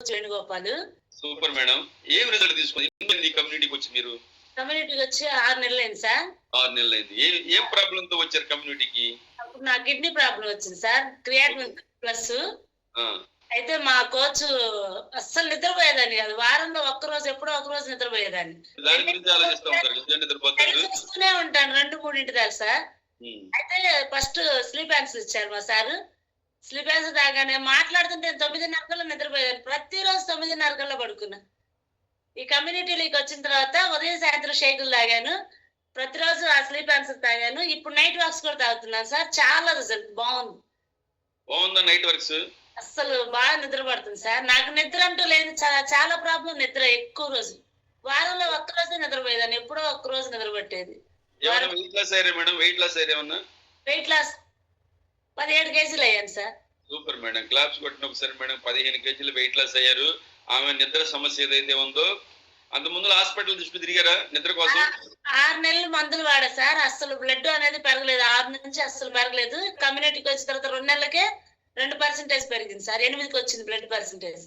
Coach Venugopal. Super madam. ఏం result తీసుకుంది కమ్యూనిటీకి వచ్చి మీరు? కమ్యూనిటీకి వచ్చి 6 నెలలైంది సార్. 6 నెలలైంది. ఏం ప్రాబ్లంతో వచ్చారు కమ్యూనిటీకి? అప్పుడు నా కిడ్నీ ప్రాబ్లం వచ్చింది సార్. Creatine plus. అయితే మా కోచ్ అస్సలు నిద్రపోయేదాన్ని కాదు. వారంలో ఒక్కరోజు ఎప్పుడో ఒక రోజు నిద్రపోయేదాన్ని. దాని గురించి ఆలోచిస్తూ ఉంటారు. చూస్తూనే ఉంటాను 2-3 దాకా సార్. అయితే ఫస్ట్ స్లీప్ యాన్స్ ఇచ్చారు మా సార్. స్లీప్ యాన్స్ తాగానే మాట్లాడుతుంటే 9:30 కల్లా నిద్రపోయేదాన్ని. ప్రతిరోజు 9:30 కల్లా పడుకున్నా. ఈ కమ్యూనిటీలోకి వచ్చిన తర్వాత ఉదయం సాయంత్రం షేకులు తాగాను. ప్రతిరోజు ఆ స్లీప్ యాన్స్ తాగాను. ఇప్పుడు నైట్ వాక్స్ కూడా తాగుతున్నాను సార్. చాలా రిజల్ట్ బాగుంది. బాగుందా నైట్ వర్క్స్? అస్సలు బాగా నిద్ర పడుతుంది సార్. నాకు నిద్ర అంటూ లేదు. చాలా ప్రాబ్లం నిద్ర ఎక్కువ రోజు. వారంలో ఒక్కరోజే నిద్రపోయేదాన్ని. ఎప్పుడో ఒక్క రోజు నిద్ర పట్టేది. వెయిట్ లాస్ 17 కేజీలు అయ్యాను సార్. Super madam. క్లాప్స్ కొట్టిన ఒకసారి మేడం. 15 కేజీలు వెయిట్ లాస్ అయ్యారు. ఆమె నిద్ర సమస్య ఏదైతే ఉందో అంత ముందు హాస్పిటల్ తీసుకు తిరిగారా నిద్ర కోసం? 6 నెలలు మందులు వాడా సార్. అస్సలు బ్లడ్ అనేది పెరగలేదు. 6 నుంచి అస్సలు పెరగలేదు. కమ్యూనిటీకి వచ్చిన తర్వాత 2 నెలలకే 2% పెరిగింది సార్. 8కి వచ్చింది బ్లడ్ పర్సెంటేజ్.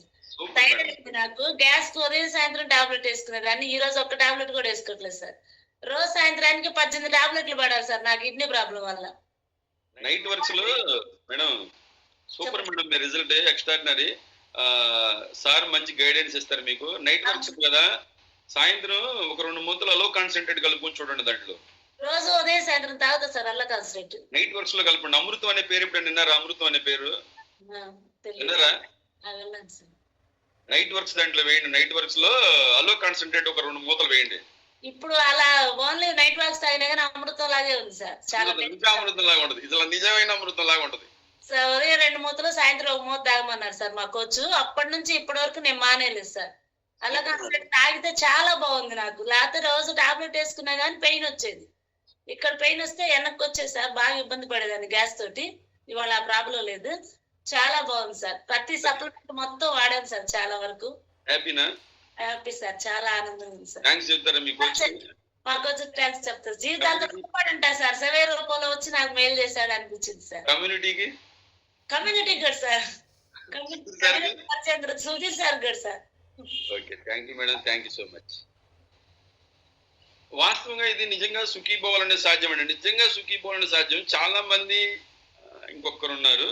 థైరాయిడ్ నాకు. గ్యాస్ ఉదయం సాయంత్రం టాబ్లెట్ వేసుకునేదాన్ని. ఈ రోజు ఒక్క టాబ్లెట్ కూడా వేసుకోవట్లేదు సార్. రోజు సాయంత్రానికి 18 టాబ్లెట్లు పడాలి సార్ నా కిడ్నీ ప్రాబ్లం వల్ల. నైట్ వర్క్స్ లో మేడం సూపర్ మేడం. మీ రిజల్ట్ ఎక్స్ట్రాడినరీ. సార్ మంచి గైడెన్స్ ఇస్తారు మీకు. నైట్ వర్క్స్ కదా, సాయంత్రం ఒక 2 మూతలు అలో కాన్సన్ట్రేట్ కలుపుకొని చూడండి. దాంట్లో రోజు ఉదయం సాయంత్రం తాగుతా సార్ అల్లా కాన్సన్ట్రేట్. నైట్ వర్క్స్ లో కలపండి. అమృతం అనే పేరు ఇప్పుడు విన్నారా? అమృతం అనే పేరు విన్నారా? నైట్ వర్క్స్ దాంట్లో వేయండి. నైట్ వర్క్స్ లో అలో కాన్సన్ట్రేట్ ఒక 2 మూతలు వేయండి. ఇప్పుడు అలా ఓన్లీ నైట్ వాక్స్ తాగినా కానీ అమృతం లాగే ఉంది సార్. చాలా అమృతం లాగా ఉంటది. ఇది నిజమైన అమృతం లాగా ఉంటది. ఉదయం 2 మూతలు సాయంత్రం 1 మూత తాగమన్నారు సార్ మా కోచ్. అప్పటి నుంచి ఇప్పటి వరకు నేను మానేలేదు సార్. అలా కాన్సన్ట్రేట్ తాగితే చాలా బాగుంది నాకు. లేకపోతే రోజు టాబ్లెట్ వేసుకున్నా కానీ పెయిన్ వచ్చేది. ఇక్కడ పెయిన్ వస్తే వెనక్కి వచ్చేది సార్. బాగా ఇబ్బంది పడేదాన్ని గ్యాస్ తోటి. ఇవాళ ఆ ప్రాబ్లం లేదు. చాలా బాగుంది సార్. ప్రతి సప్లిమెంట్ మొత్తం వాడాను సార్ చాలా వరకు. Happy sir. చాలా ఆనందంగా ఉంది సార్. మా కోచ్ థ్యాంక్స్ చెప్తారు. జీవితాంతో ఉంటా సార్. సెవే రూపంలో వచ్చి నాకు మెయిల్ చేశాడు అనిపించింది సార్. కమ్యూనిటీ గడ్ సార్. సుధీర్ సార్ గడ్ sir. Okay, thank you madam. Thank you so much. వాస్తవంగా ఇది నిజంగా సుఖీభవాలనే సాధ్యం అండి. నిజంగా సుఖీభవాలనే సాధ్యం. చాలా మంది ఇంకొకరు ఉన్నారు